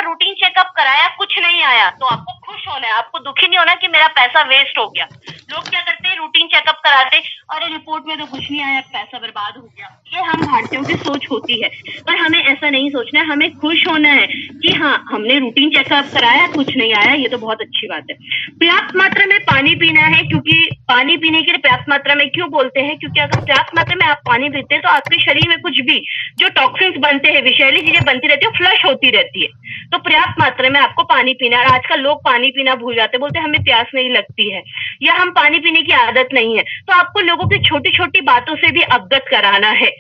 Routine checkup कराया, कुछ नहीं आया, तो आपको खुश होना है, आपको दुखी नहीं होना कि मेरा पैसा वेस्ट हो गया। लोग क्या करते हैं, रूटीन चेकअप कराते, अरे रिपोर्ट में तो कुछ नहीं आया, पैसा बर्बाद हो गया। ये हम भारतीयों की सोच होती है, पर हमें ऐसा नहीं सोचना है, हमें खुश होना है कि हाँ, हमने रूटीन चेकअप कराया, कुछ नहीं आया, ये तो बहुत अच्छी बात है। पर्याप्त मात्रा में पानी पीना है, क्योंकि पानी पीने के लिए पर्याप्त मात्रा में क्यों बोलते हैं, क्योंकि अगर पर्याप्त मात्रा में आप पानी पीते हैं तो आपके शरीर में कुछ भी जो टॉक्सिन्स बनते हैं, विषैली चीजें बनती रहती है, फ्लश होती रहती है। तो पर्याप्त मात्रा में आपको पानी पीना है। आजकल लोग पानी पीना भूल जाते हैं, बोलते हैं हमें प्यास नहीं लगती है या हम पानी पीने की आदत नहीं है। तो आपको लोगों की छोटी छोटी बातों से भी अवगत कराना है।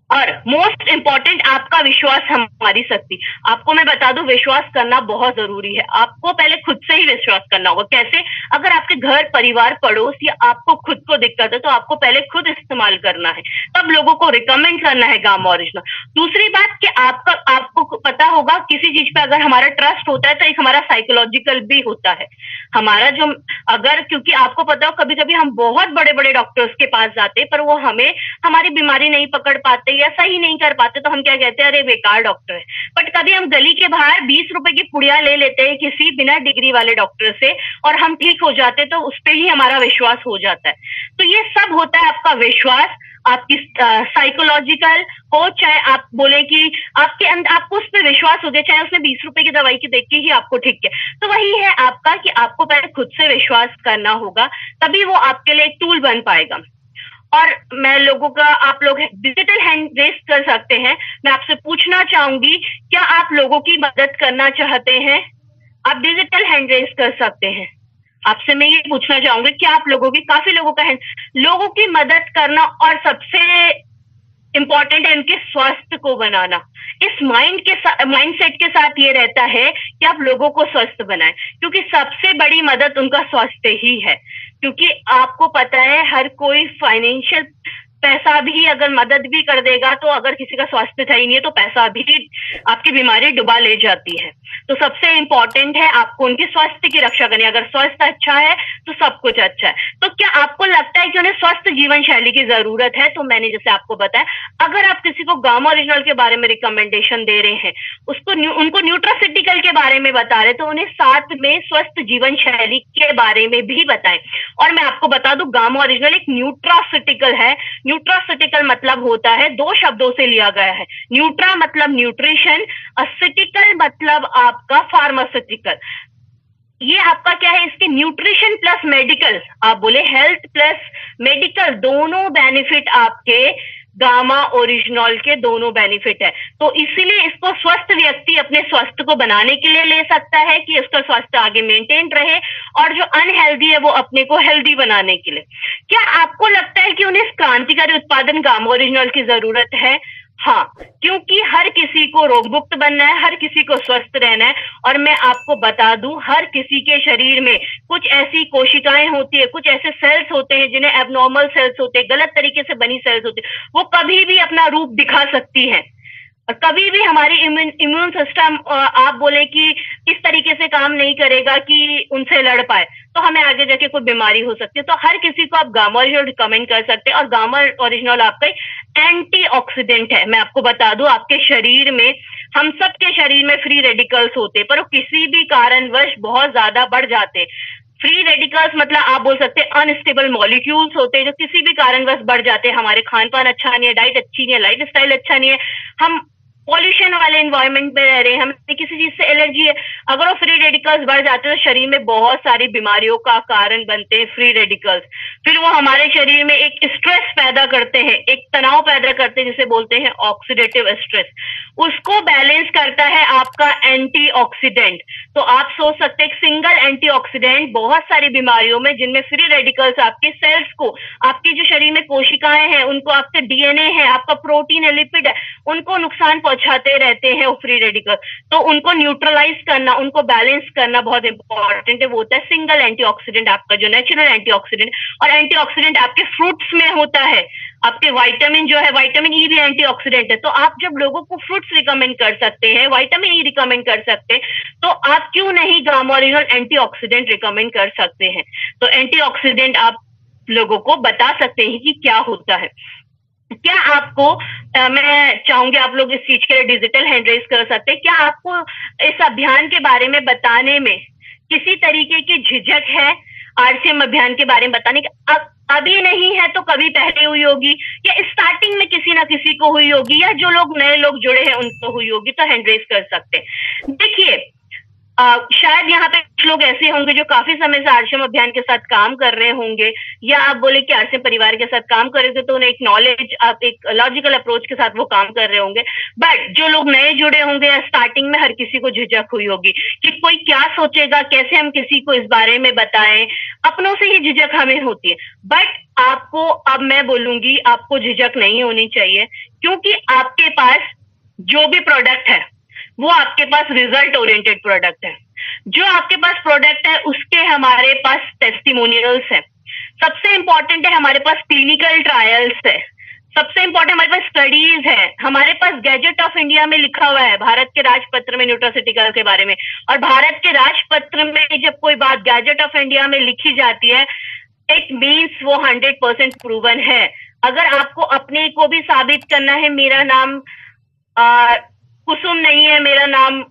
और मोस्ट इम्पोर्टेंट, आपका विश्वास हमारी शक्ति। आपको मैं बता दूं, विश्वास करना बहुत जरूरी है। आपको पहले खुद से ही विश्वास करना होगा। कैसे? अगर आपके घर परिवार पड़ोस या आपको खुद को दिक्कत है तो आपको पहले खुद इस्तेमाल करना है, तब लोगों को रिकमेंड करना है गामा ओरिजिनल। दूसरी बात कि आपको पता होगा, किसी चीज पे अगर हमारा ट्रस्ट होता है तो एक हमारा साइकोलॉजिकल भी होता है हमारा जो, अगर, क्योंकि आपको पता हो कभी कभी हम बहुत बड़े बड़े डॉक्टर्स के पास जाते पर वो हमें हमारी बीमारी नहीं पकड़ पाते या सही नहीं कर पाते, तो हम क्या कहते हैं, अरे बेकार डॉक्टर है। बट कभी हम गली के बाहर 20 रुपए की पुड़िया ले लेते हैं किसी बिना डिग्री वाले डॉक्टर से और हम ठीक हो जाते, तो उस पर ही हमारा विश्वास हो जाता है। तो ये सब होता है आपका विश्वास, आपकी साइकोलॉजिकल हो, चाहे आप बोले कि आपके अंदर आपको उस पर विश्वास हो गया, चाहे उसने 20 रुपए की दवाई की देख के ही आपको ठीक किया, तो वही है आपका कि आपको पहले खुद से विश्वास करना होगा, तभी वो आपके लिए एक टूल बन पाएगा। और मैं लोगों का, आप लोग डिजिटल हैंड रेस कर सकते हैं। मैं आपसे पूछना चाहूंगी, क्या आप लोगों की मदद करना चाहते हैं? आप डिजिटल हैंड रेस कर सकते हैं। आपसे मैं ये पूछना चाहूंगी, क्या आप लोगों की, काफी लोगों का है, लोगों की मदद करना और सबसे इम्पोर्टेंट है उनके स्वास्थ्य को बनाना। इस माइंडसेट के साथ ये रहता है कि आप लोगों को स्वस्थ बनाएं, क्योंकि सबसे बड़ी मदद उनका स्वास्थ्य ही है। क्योंकि आपको पता है, हर कोई फाइनेंशियल पैसा भी अगर मदद भी कर देगा, तो अगर किसी का स्वास्थ्य सही नहीं है तो पैसा भी आपकी बीमारी डुबा ले जाती है। तो सबसे इंपॉर्टेंट है आपको उनके स्वास्थ्य की रक्षा करनी। अगर स्वास्थ्य अच्छा है तो सब कुछ अच्छा है। तो क्या आपको लगता है कि उन्हें स्वस्थ जीवन शैली की जरूरत है? तो मैंने जैसे आपको बताया, अगर आप किसी को गामा ओरिजिनल के बारे में रिकमेंडेशन दे रहे हैं, उनको न्यूट्रासिटिकल के बारे में बता रहे, तो उन्हें साथ में स्वस्थ जीवन शैली के बारे में भी बताएं। और मैं आपको बता दूं, गामा ओरिजिनल एक न्यूट्रासिटिकल है। न्यूट्रासिटिकल मतलब होता है, दो शब्दों से लिया गया है। न्यूट्रा मतलब न्यूट्रिशन, असिटिकल मतलब आपका फार्मास्यूटिकल। ये आपका क्या है, इसके न्यूट्रिशन प्लस मेडिकल, आप बोले हेल्थ प्लस मेडिकल, दोनों बेनिफिट आपके गामा ओरिजिनल के दोनों बेनिफिट है। तो इसीलिए इसको स्वस्थ व्यक्ति अपने स्वास्थ्य को बनाने के लिए ले सकता है कि उसका स्वास्थ्य आगे मेंटेन रहे, और जो अनहेल्दी है वो अपने को हेल्दी बनाने के लिए। क्या आपको लगता है कि उन्हें इस क्रांतिकारी उत्पादन गामा ओरिजिनल की जरूरत है? हाँ, क्योंकि हर किसी को रोग मुक्त बनना है, हर किसी को स्वस्थ रहना है। और मैं आपको बता दूं, हर किसी के शरीर में कुछ ऐसी कोशिकाएं होती है, कुछ ऐसे सेल्स होते हैं जिन्हें एबनॉर्मल सेल्स होते हैं, गलत तरीके से बनी सेल्स होती है, वो कभी भी अपना रूप दिखा सकती है। कभी भी हमारी इम्यून सिस्टम, आप बोले कि इस तरीके से काम नहीं करेगा कि उनसे लड़ पाए, तो हमें आगे जाके कोई बीमारी हो सकती है। तो हर किसी को आप गामा ओरिजिनल रिकमेंड कर सकते हैं। और गामा ओरिजिनल आपका एंटीऑक्सीडेंट है। मैं आपको बता दूं, आपके शरीर में, हम सब के शरीर में फ्री रेडिकल्स होते हैं, पर वो किसी भी कारणवश बहुत ज्यादा बढ़ जाते हैं। फ्री रेडिकल्स मतलब आप बोल सकते हैं अनस्टेबल मॉलिक्यूल्स होते हैं जो किसी भी कारणवश बढ़ जाते हैं। हमारे खान पान अच्छा नहीं है, डाइट अच्छी नहीं है, लाइफ स्टाइल अच्छा नहीं है, हम पॉल्यूशन वाले एनवायरनमेंट में रह रहे हैं, हमें किसी चीज से एलर्जी है, अगर वो फ्री रेडिकल्स बढ़ जाते हैं तो शरीर में बहुत सारी बीमारियों का कारण बनते हैं फ्री रेडिकल्स। फिर वो हमारे शरीर में एक स्ट्रेस पैदा करते हैं, एक तनाव पैदा करते हैं, जिसे बोलते हैं ऑक्सीडेटिव स्ट्रेस। उसको बैलेंस करता है आपका एंटीऑक्सीडेंट। तो आप सोच सकते हैं, सिंगल एंटीऑक्सीडेंट बहुत सारी बीमारियों में, जिनमें फ्री रेडिकल्स आपके सेल्स को, आपकी जो शरीर में कोशिकाएं हैं उनको, आपके डीएनए है, आपका प्रोटीन है, लिपिड है, उनको नुकसान पहुंचाते रहते हैं वो फ्री रेडिकल। तो उनको न्यूट्रलाइज करना, उनको बैलेंस करना बहुत इंपॉर्टेंट है। वो होता है सिंगल एंटीऑक्सीडेंट, आपका जो नेचुरल एंटीऑक्सीडेंट। और एंटीऑक्सीडेंट आपके फ्रूट्स में होता है, आपके विटामिन जो है, विटामिन ई भी एंटीऑक्सीडेंट है। तो आप जब लोगों को फ्रूट्स रिकमेंड कर सकते हैं, विटामिन ई रिकमेंड कर सकते हैं, तो आप क्यों नहीं गामा ओरिजिनल एंटीऑक्सीडेंट रिकमेंड कर सकते हैं? तो एंटीऑक्सीडेंट आप लोगों को बता सकते हैं कि क्या होता है। क्या आपको मैं चाहूंगी आप लोग इस चीज के लिए डिजिटल हैंड रेज कर सकते हैं, क्या आपको इस अभियान के बारे में बताने में किसी तरीके की झिझक है? आरसीएम अभियान के बारे में बताने की अभी नहीं है तो कभी पहले हुई होगी, या स्टार्टिंग में किसी ना किसी को हुई होगी, या जो लोग नए लोग जुड़े हैं उनको हुई होगी, तो हैंड रेज कर सकते हैं। देखिए, शायद यहाँ पे कुछ लोग ऐसे होंगे जो काफी समय से आरसीएम अभियान के साथ काम कर रहे होंगे, या आप बोले कि आरसीएम परिवार के साथ काम कर रहे थे तो उन्हें एक नॉलेज, आप एक लॉजिकल अप्रोच के साथ वो काम कर रहे होंगे। बट जो लोग नए जुड़े होंगे या स्टार्टिंग में, हर किसी को झिझक हुई होगी कि कोई क्या सोचेगा, कैसे हम किसी को इस बारे में बताएं। अपनों से ही झिझक हमें होती है। बट आपको, अब मैं बोलूंगी, आपको झिझक नहीं होनी चाहिए, क्योंकि आपके पास जो भी प्रोडक्ट है वो आपके पास रिजल्ट ओरिएंटेड प्रोडक्ट है। जो आपके पास प्रोडक्ट है उसके हमारे पास टेस्टिमोनियल्स है। सबसे इंपॉर्टेंट है हमारे पास क्लिनिकल ट्रायल्स है। सबसे इंपॉर्टेंट हमारे पास स्टडीज है। हमारे पास गैजेट ऑफ इंडिया में लिखा हुआ है, भारत के राजपत्र में, न्यूट्रास्यूटिकल के बारे में। और भारत के राजपत्र में जब कोई बात गैजेट ऑफ इंडिया में लिखी जाती है, इट मीन्स वो 100% प्रूवन है। अगर आपको अपने को भी साबित करना है, मेरा नाम कुसुम नहीं है, मेरा नाम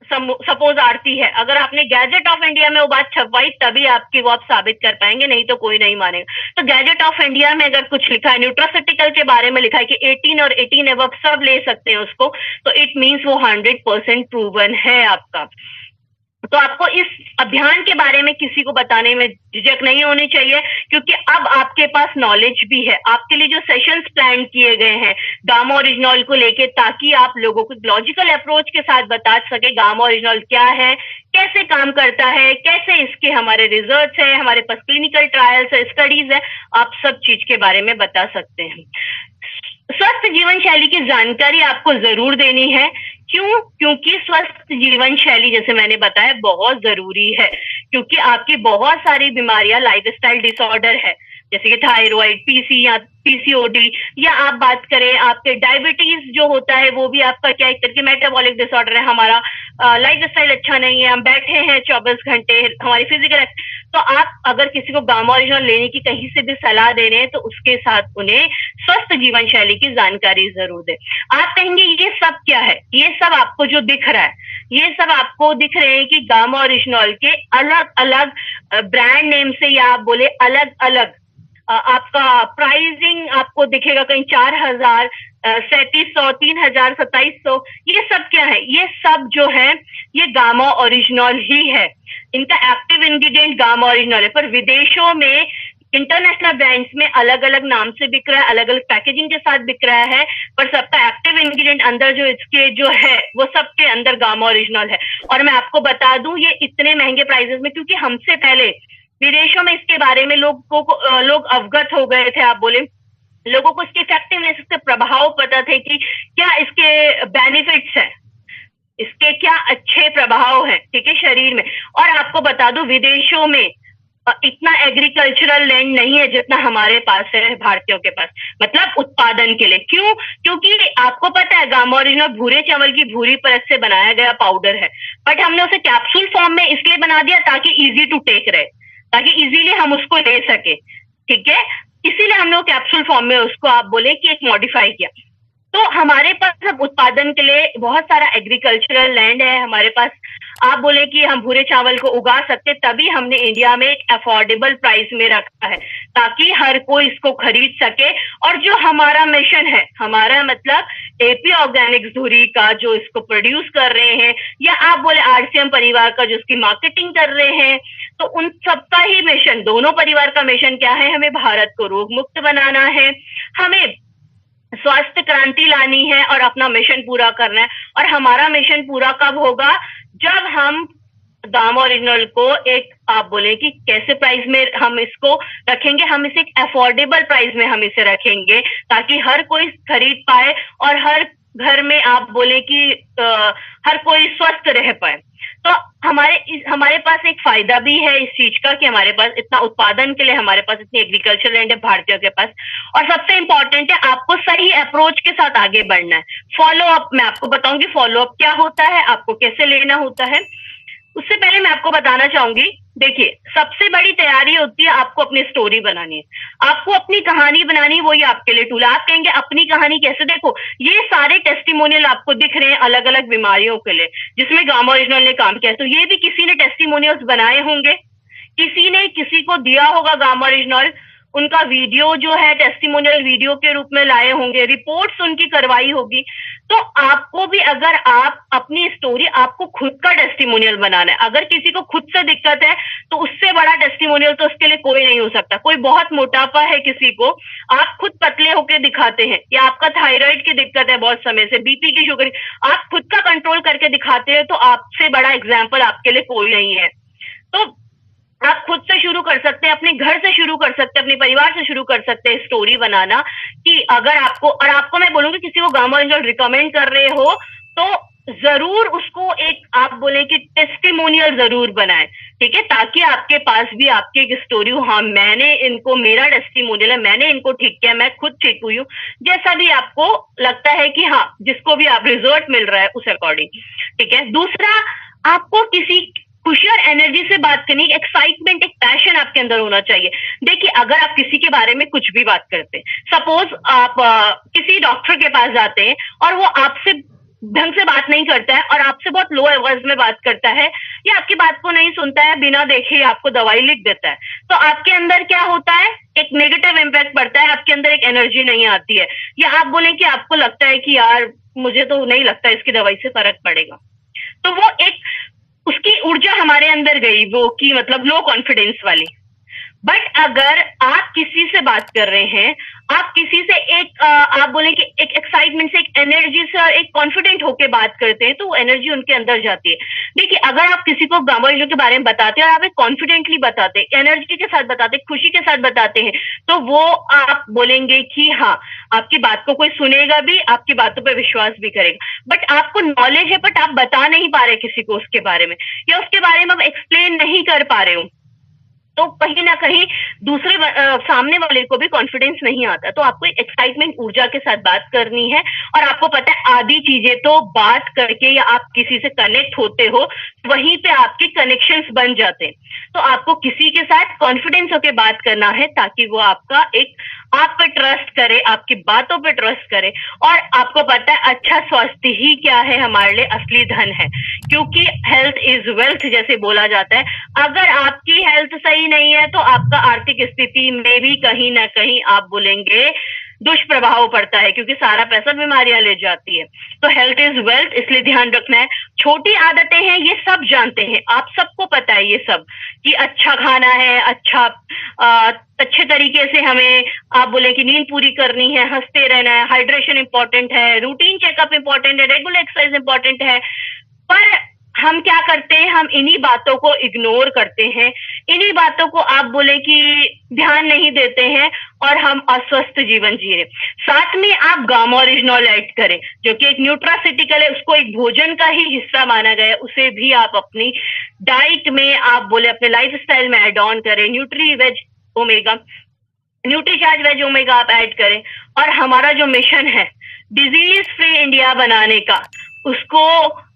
सपोज आरती है, अगर आपने गैजेट ऑफ इंडिया में वो बात छपवाई तभी आपकी वो आप साबित कर पाएंगे, नहीं तो कोई नहीं मानेगा। तो गैजेट ऑफ इंडिया में अगर कुछ लिखा है, न्यूट्रास्यूटिकल के बारे में लिखा है कि 18 और 18 एबव सब ले सकते हैं उसको, तो इट मीन्स वो 100% प्रूवन है आपका। तो आपको इस अभियान के बारे में किसी को बताने में झिझक नहीं होनी चाहिए, क्योंकि अब आपके पास नॉलेज भी है। आपके लिए जो सेशंस प्लान किए गए हैं गामा ओरिजिनॉल को लेके, ताकि आप लोगों को लॉजिकल अप्रोच के साथ बता सके गामा ओरिजिनॉल क्या है, कैसे काम करता है, कैसे इसके हमारे रिजल्ट्स है, हमारे पास क्लिनिकल ट्रायल्स है, स्टडीज है, आप सब चीज के बारे में बता सकते हैं। स्वस्थ जीवन शैली की जानकारी आपको जरूर देनी है। क्यों? क्योंकि स्वस्थ जीवन शैली, जैसे मैंने बताया, बहुत जरूरी है, क्योंकि आपकी बहुत सारी बीमारियां लाइफस्टाइल डिसऑर्डर है, जैसे कि थायराइड, पीसी या पीसीओडी, या आप बात करें आपके डायबिटीज जो होता है, वो भी आपका क्या एक तरह मेटाबॉलिक डिसऑर्डर है। हमारा लाइफस्टाइल अच्छा नहीं है, हम बैठे हैं 24 घंटे, हमारी फिजिकल, तो आप अगर किसी को गामा ओरिजिनल लेने की कहीं से भी सलाह दे रहे हैं तो उसके साथ उन्हें स्वस्थ जीवन शैली की जानकारी जरूर दे। आप कहेंगे ये सब क्या है? ये सब आपको जो दिख रहा है, ये सब आपको दिख रहे हैं कि गामा ओरिजिनल के अलग अलग ब्रांड नेम से, या आप बोले अलग अलग आपका प्राइसिंग आपको दिखेगा, कहीं 4000, 3700, 3000, 2700। ये सब क्या है? ये सब जो है ये गामा ओरिजिनल ही है। इनका एक्टिव इंग्रेडिएंट गामा ओरिजिनल है, पर विदेशों में इंटरनेशनल ब्रांड्स में अलग अलग नाम से बिक रहा है, अलग अलग पैकेजिंग के साथ बिक रहा है, पर सबका एक्टिव इंग्रेडिएंट अंदर जो इसके जो है वो सबके अंदर गामा ओरिजिनल है। और मैं आपको बता दूं, ये इतने महंगे प्राइसेस में, क्योंकि हमसे पहले विदेशों में इसके बारे में लोग अवगत हो गए थे। आप बोले लोगों को इसके इफेक्टिवनेस, इसके प्रभाव पता थे कि क्या इसके बेनिफिट्स हैं, इसके क्या अच्छे प्रभाव हैं, ठीक है, शरीर में। और आपको बता दूं, विदेशों में इतना एग्रीकल्चरल लैंड नहीं है जितना हमारे पास है, भारतीयों के पास, मतलब उत्पादन के लिए। क्यों? क्योंकि आपको पता है गामा ओरिजिनल भूरे चावल की भूरी परत से बनाया गया पाउडर है, बट हमने उसे कैप्सूल फॉर्म में इसलिए बना दिया ताकि इजी टू टेक रहे, ताकि इजीली हम उसको ले सके, ठीक है, इसीलिए हमने वो कैप्सूल फॉर्म में उसको आप बोले कि एक मॉडिफाई किया। तो हमारे पास अब उत्पादन के लिए बहुत सारा एग्रीकल्चरल लैंड है हमारे पास। आप बोले कि हम भूरे चावल को उगा सकते, तभी हमने इंडिया में एक अफोर्डेबल प्राइस में रखा है ताकि हर कोई इसको खरीद सके। और जो हमारा मिशन है, हमारा मतलब एपी ऑर्गेनिक्स धुरी का जो इसको प्रोड्यूस कर रहे हैं, या आप बोले आरसीएम परिवार का जो इसकी मार्केटिंग कर रहे हैं, तो उन सबका ही मिशन, दोनों परिवार का मिशन क्या है? हमें भारत को रोग मुक्त बनाना है, हमें स्वास्थ्य क्रांति लानी है और अपना मिशन पूरा करना है। और हमारा मिशन पूरा कब होगा? जब हम गामा ओरिजिनल को एक, आप बोले कि कैसे प्राइस में हम इसको रखेंगे, हम इसे एक अफोर्डेबल प्राइस में हम इसे रखेंगे ताकि हर कोई खरीद पाए और हर घर में आप बोले कि हर कोई स्वस्थ रह पाए। तो हमारे पास एक फायदा भी है इस चीज का कि हमारे पास इतना उत्पादन के लिए, हमारे पास इतनी एग्रीकल्चर लैंड है भारतीयों के पास। और सबसे इंपॉर्टेंट है आपको सही अप्रोच के साथ आगे बढ़ना है। फॉलो अप, मैं आपको बताऊंगी फॉलो अप क्या होता है, आपको कैसे लेना होता है। उससे पहले मैं आपको बताना चाहूंगी, देखिए सबसे बड़ी तैयारी होती है आपको अपनी स्टोरी बनानी है, आपको अपनी कहानी बनानी है, वही आपके लिए टूल है। आप कहेंगे अपनी कहानी कैसे? देखो ये सारे टेस्टिमोनियल आपको दिख रहे हैं अलग अलग बीमारियों के लिए जिसमें गामा ओरिजिनल ने काम किया है, तो ये भी किसी ने टेस्टिमोनियल्स बनाए होंगे, किसी ने किसी को दिया होगा गामा ओरिजिनल, उनका वीडियो जो है टेस्टिमोनियल वीडियो के रूप में लाए होंगे, रिपोर्ट्स उनकी करवाई होगी। तो आपको भी अगर आप अपनी स्टोरी, आपको खुद का टेस्टिमोनियल बनाना है, अगर किसी को खुद से दिक्कत है तो उससे बड़ा टेस्टिमोनियल तो उसके लिए कोई नहीं हो सकता। कोई बहुत मोटापा है किसी को, आप खुद पतले होकर दिखाते हैं, या आपका थायराइड की दिक्कत है बहुत समय से, बीपी की, शुगर, आप खुद का कंट्रोल करके दिखाते हैं, तो आपसे बड़ा एग्जाम्पल आपके लिए कोई नहीं है। तो आप खुद से शुरू कर सकते हैं, अपने घर से शुरू कर सकते हैं, अपने परिवार से शुरू कर सकते हैं स्टोरी बनाना। कि अगर आपको, और आपको मैं बोलूंगी किसी को गामा ओरिजिनल रिकमेंड कर रहे हो तो जरूर उसको एक आप बोले कि टेस्टिमोनियल जरूर बनाए, ठीक है, ताकि आपके पास भी आपकी एक स्टोरी हो, हाँ मैंने इनको, मेरा टेस्टिमोनियल है, मैंने इनको ठीक किया, मैं खुद ठीक हुई हूँ, जैसा भी आपको लगता है कि हाँ जिसको भी आप रिजल्ट मिल रहा है उस अकॉर्डिंग, ठीक है। दूसरा, आपको किसी खुशी और एनर्जी से बात करनी, एक्साइटमेंट, एक पैशन आपके अंदर होना चाहिए। देखिए अगर आप किसी के बारे में कुछ भी बात करते हैं, सपोज आप किसी डॉक्टर के पास जाते हैं और वो आपसे ढंग से बात नहीं करता है और आपसे बहुत लो आवाज में बात करता है, या आपकी बात को नहीं सुनता है, बिना देखे ही आपको दवाई लिख देता है, तो आपके अंदर क्या होता है? एक नेगेटिव इम्पैक्ट पड़ता है, आपके अंदर एक एनर्जी नहीं आती है, या आप बोले कि आपको लगता है कि यार मुझे तो नहीं लगता इसकी दवाई से फर्क पड़ेगा, तो वो एक उसकी ऊर्जा हमारे अंदर गई, वो की मतलब लो कॉन्फिडेंस वाली। बट अगर आप किसी से बात कर रहे हैं, आप किसी से एक आप बोले कि एक एक्साइटमेंट से, एक एनर्जी से और एक कॉन्फिडेंट होके बात करते हैं, तो वो एनर्जी उनके अंदर जाती है। देखिए अगर आप किसी को गामा ओरिजिनल के बारे में बताते हैं और आप एक कॉन्फिडेंटली बताते हैं, एनर्जी के साथ बताते हैं, खुशी के साथ बताते हैं, तो वो आप बोलेंगे कि हाँ आपकी बात को कोई सुनेगा भी, आपकी बातों पर विश्वास भी करेगा। बट आपको नॉलेज है बट आप बता नहीं पा रहे किसी को उसके बारे में, या उसके बारे में आप एक्सप्लेन नहीं कर पा रहे हो, तो कहीं ना कहीं दूसरे सामने वाले को भी कॉन्फिडेंस नहीं आता। तो आपको एक्साइटमेंट, ऊर्जा के साथ बात करनी है, और आपको पता है आधी चीजें तो बात करके या आप किसी से कनेक्ट होते हो वहीं पे आपके कनेक्शंस बन जाते हैं। तो आपको किसी के साथ कॉन्फिडेंस होकर बात करना है ताकि वो आपका एक, आप पे ट्रस्ट करे, आपकी बातों पे ट्रस्ट करे। और आपको पता है अच्छा स्वास्थ्य ही क्या है, हमारे लिए असली धन है, क्योंकि हेल्थ इज वेल्थ जैसे बोला जाता है। अगर आपकी हेल्थ सही नहीं है तो आपका आर्थिक स्थिति में भी कहीं ना कहीं आप बोलेंगे दुष्प्रभाव पड़ता है, क्योंकि सारा पैसा बीमारियां ले जाती है। तो हेल्थ इज वेल्थ, इसलिए ध्यान रखना है। छोटी आदतें हैं ये सब जानते हैं, आप सबको पता है ये सब, कि अच्छा खाना है, अच्छे तरीके से हमें आप बोले कि नींद पूरी करनी है, हंसते रहना है, हाइड्रेशन इंपॉर्टेंट है, रूटीन चेकअप इंपॉर्टेंट है, रेगुलर एक्सरसाइज इंपॉर्टेंट है। पर हम क्या करते हैं, हम इन्हीं बातों को इग्नोर करते हैं, इन्हीं बातों को आप बोले कि ध्यान नहीं देते हैं, और हम अस्वस्थ जीवन जी रहे। साथ में आप गामा ओरिजिनल ऐड करें, जो कि एक न्यूट्रासिटिकल है, उसको एक भोजन का ही हिस्सा माना गया है, उसे भी आप अपनी डाइट में आप बोले अपने लाइफ स्टाइल में एड ऑन करें। Nutri veg omega, Nutricharge veg omega आप ऐड करें। और हमारा जो मिशन है डिजीज फ्री इंडिया बनाने का, उसको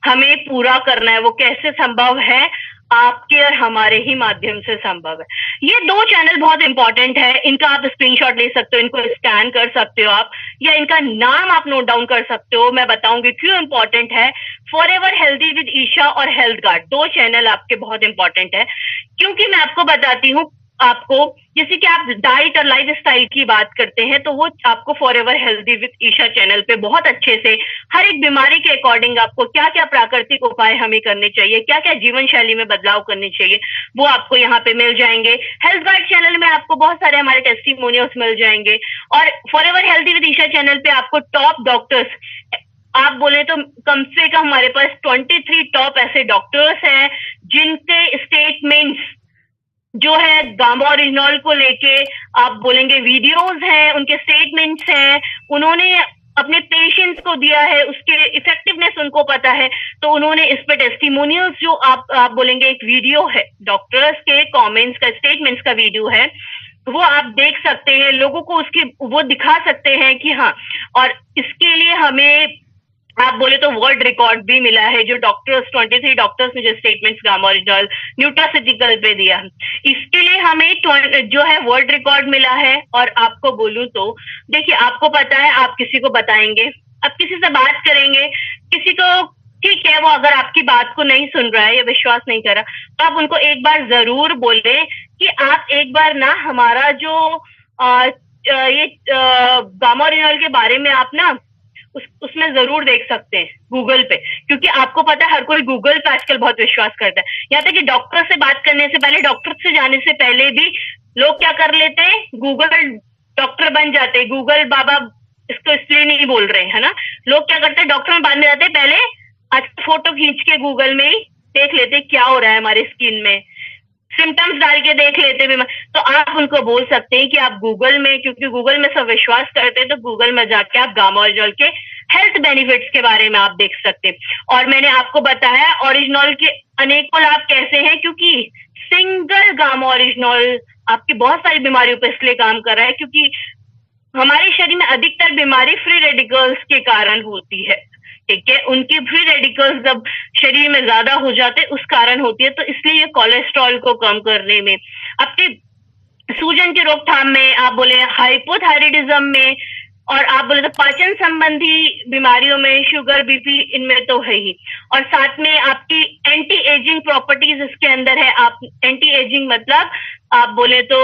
हमें पूरा करना है। वो कैसे संभव है? आपके और हमारे ही माध्यम से संभव है। ये दो चैनल बहुत इंपॉर्टेंट है, इनका आप स्क्रीनशॉट ले सकते हो, इनको स्कैन कर सकते हो आप, या इनका नाम आप नोट डाउन कर सकते हो। मैं बताऊंगी क्यों इंपॉर्टेंट है। फॉरएवर हेल्दी विद ईशा और हेल्थ गार्ड, दो चैनल आपके बहुत इंपॉर्टेंट है, क्योंकि मैं आपको बताती हूँ, आपको जैसे कि आप डाइट और लाइफ स्टाइल की बात करते हैं, तो वो आपको Forever Healthy with Isha channel पे बहुत अच्छे से हर एक बीमारी के अकॉर्डिंग आपको क्या क्या प्राकृतिक उपाय हमें करने चाहिए, क्या क्या जीवन शैली में बदलाव करने चाहिए, वो आपको यहाँ पे मिल जाएंगे। हेल्थ गाइड चैनल में आपको बहुत सारे हमारे टेस्टिमोनियल्स मिल जाएंगे, और Forever Healthy with Isha channel पे आपको टॉप डॉक्टर्स, आप बोले तो कम से कम हमारे पास 23 टॉप ऐसे डॉक्टर्स हैं जिनके स्टेटमेंट्स जो है गामा ओरिजिनल को लेके आप बोलेंगे वीडियोस हैं, उनके स्टेटमेंट्स हैं, उन्होंने अपने पेशेंट्स को दिया है, उसके इफेक्टिवनेस उनको पता है, तो उन्होंने इस पे टेस्टिमोनियल्स जो आप बोलेंगे एक वीडियो है, डॉक्टर्स के कमेंट्स का, स्टेटमेंट्स का वीडियो है, वो आप देख सकते हैं, लोगों को उसके वो दिखा सकते हैं कि हाँ। और इसके लिए हमें आप बोले तो वर्ल्ड रिकॉर्ड भी मिला है, जो डॉक्टर्स 23 डॉक्टर्स ने जो स्टेटमेंट्स गामा ओरिजिनल न्यूट्रास्यूटिकल पे दिया, इसके लिए हमें जो है वर्ल्ड रिकॉर्ड मिला है। और आपको बोलूं तो देखिए, आपको पता है, आप किसी को बताएंगे, आप किसी से बात करेंगे, किसी को, ठीक है, वो अगर आपकी बात को नहीं सुन रहा है या विश्वास नहीं कर रहा, तो आप उनको एक बार जरूर बोले कि आप एक बार ना हमारा जो ये गामा ओरिजिनल के बारे में आप ना उसमें जरूर देख सकते हैं गूगल पे, क्योंकि आपको पता है हर कोई गूगल पे आजकल बहुत विश्वास करता है। यहाँ तक कि डॉक्टर से बात करने से पहले, डॉक्टर से जाने से पहले भी लोग क्या कर लेते हैं, गूगल डॉक्टर बन जाते हैं। गूगल बाबा इसको इसलिए नहीं बोल रहे हैं, है ना। लोग क्या करते हैं, डॉक्टर में बाद में जाते हैं, पहले आज फोटो खींच के गूगल में ही देख लेते क्या हो रहा है हमारे स्किन में, सिम्टम्स डाल के देख लेते हैं। तो आप उनको बोल सकते हैं कि आप गूगल में, क्योंकि गूगल में सब विश्वास करते हैं, तो गूगल में जाके आप गामा ओरिजिनल के हेल्थ बेनिफिट्स के बारे में आप देख सकते हैं। और मैंने आपको बताया ओरिजिनल के अनेकों लाभ कैसे हैं, क्योंकि सिंगल गामा ओरिजिनल आपकी बहुत सारी बीमारियों पर इसलिए काम कर रहा है, क्योंकि हमारे शरीर में अधिकतर बीमारी फ्री रेडिकल्स के कारण होती है। ठीक है, उनके फ्री रेडिकल्स जब शरीर में ज्यादा हो जाते हैं उस कारण होती है। तो इसलिए ये कोलेस्ट्रॉल को कम करने में, आपके सूजन की रोकथाम में, आप बोले हाइपोथायराइडिज्म में, और आप बोले तो पाचन संबंधी बीमारियों में, शुगर बीपी इनमें तो है ही। और साथ में आपकी एंटी एजिंग प्रॉपर्टीज इसके अंदर है। आप एंटी एजिंग मतलब आप बोले तो